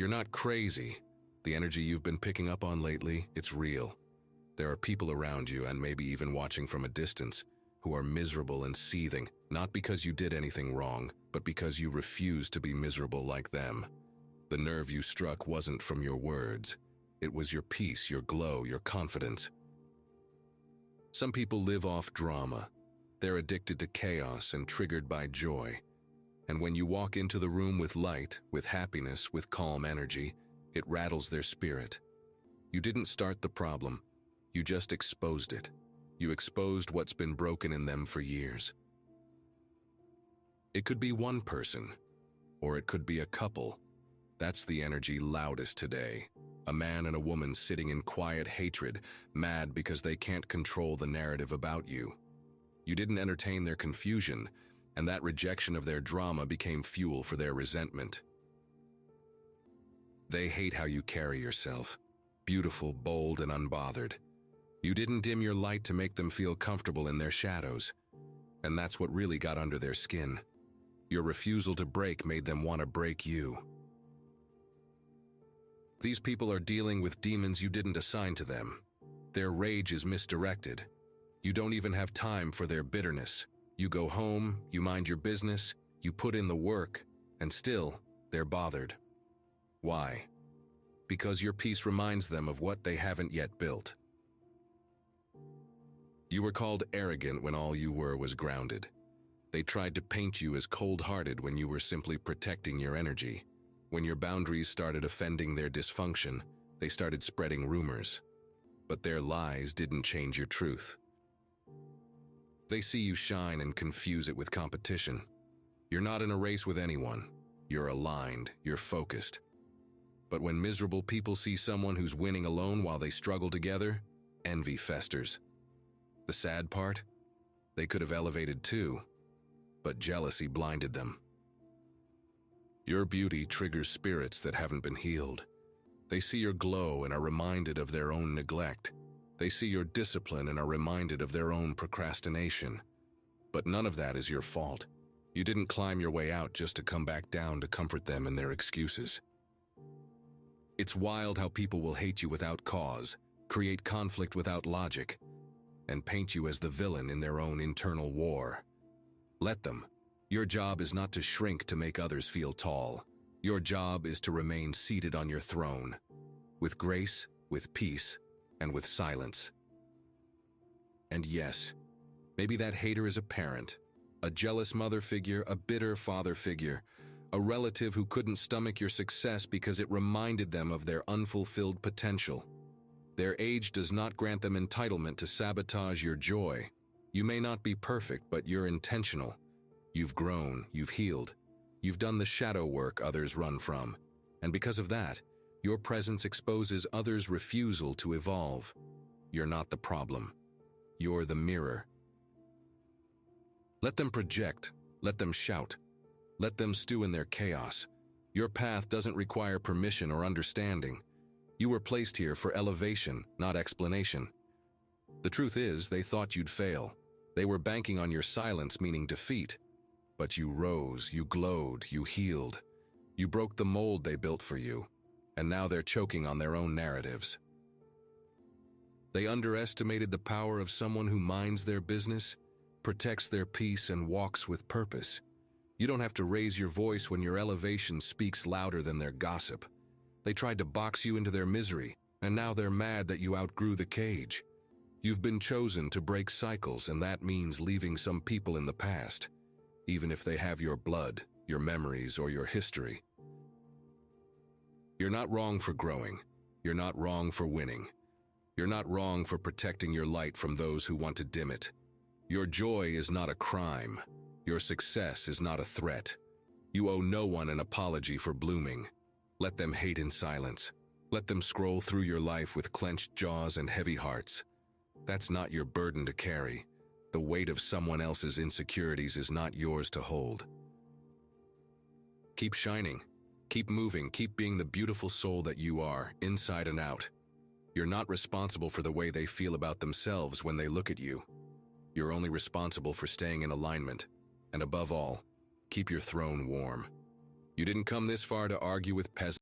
You're not crazy. The energy you've been picking up on lately, it's real. There are people around you, and maybe even watching from a distance, who are miserable and seething, not because you did anything wrong, but because you refused to be miserable like them. The nerve you struck wasn't from your words. It was your peace, your glow, your confidence. Some people live off drama. They're addicted to chaos and triggered by joy. And when you walk into the room with light, with happiness, with calm energy, it rattles their spirit. You didn't start the problem. You just exposed it. You exposed what's been broken in them for years. It could be one person, or it could be a couple. That's the energy loudest today. A man and a woman sitting in quiet hatred, mad because they can't control the narrative about you. You didn't entertain their confusion, and that rejection of their drama became fuel for their resentment. They hate how you carry yourself, beautiful, bold, and unbothered. You didn't dim your light to make them feel comfortable in their shadows, and that's what really got under their skin. Your refusal to break made them want to break you. These people are dealing with demons you didn't assign to them. Their rage is misdirected. You don't even have time for their bitterness. You go home, you mind your business, you put in the work, and still, they're bothered. Why? Because your peace reminds them of what they haven't yet built. You were called arrogant when all you were was grounded. They tried to paint you as cold-hearted when you were simply protecting your energy. When your boundaries started offending their dysfunction, they started spreading rumors. But their lies didn't change your truth. They see you shine and confuse it with competition. You're not in a race with anyone. You're aligned, you're focused. But when miserable people see someone who's winning alone while they struggle together, envy festers. The sad part? They could have elevated too, but jealousy blinded them. Your beauty triggers spirits that haven't been healed. They see your glow and are reminded of their own neglect. They see your discipline and are reminded of their own procrastination. But none of that is your fault. You didn't climb your way out just to come back down to comfort them in their excuses. It's wild how people will hate you without cause, create conflict without logic, and paint you as the villain in their own internal war. Let them. Your job is not to shrink to make others feel tall. Your job is to remain seated on your throne, with grace, with peace, and with silence. And yes, maybe that hater is a parent, a jealous mother figure, a bitter father figure, a relative who couldn't stomach your success because it reminded them of their unfulfilled potential. Their age does not grant them entitlement to sabotage your joy. You may not be perfect, but you're intentional. You've grown, you've healed, you've done the shadow work others run from, and because of that, your presence exposes others' refusal to evolve. You're not the problem. You're the mirror. Let them project, let them shout, let them stew in their chaos. Your path doesn't require permission or understanding. You were placed here for elevation, not explanation. The truth is, they thought you'd fail. They were banking on your silence, meaning defeat. But you rose, you glowed, you healed. You broke the mold they built for you, and now they're choking on their own narratives. They underestimated the power of someone who minds their business, protects their peace, and walks with purpose. You don't have to raise your voice when your elevation speaks louder than their gossip. They tried to box you into their misery, and now they're mad that you outgrew the cage. You've been chosen to break cycles, and that means leaving some people in the past, even if they have your blood, your memories, or your history. You're not wrong for growing. You're not wrong for winning. You're not wrong for protecting your light from those who want to dim it. Your joy is not a crime. Your success is not a threat. You owe no one an apology for blooming. Let them hate in silence. Let them scroll through your life with clenched jaws and heavy hearts. That's not your burden to carry. The weight of someone else's insecurities is not yours to hold. Keep shining. Keep moving. Keep being the beautiful soul that you are, inside and out. You're not responsible for the way they feel about themselves when they look at you. You're only responsible for staying in alignment. And above all, keep your throne warm. You didn't come this far to argue with peasants.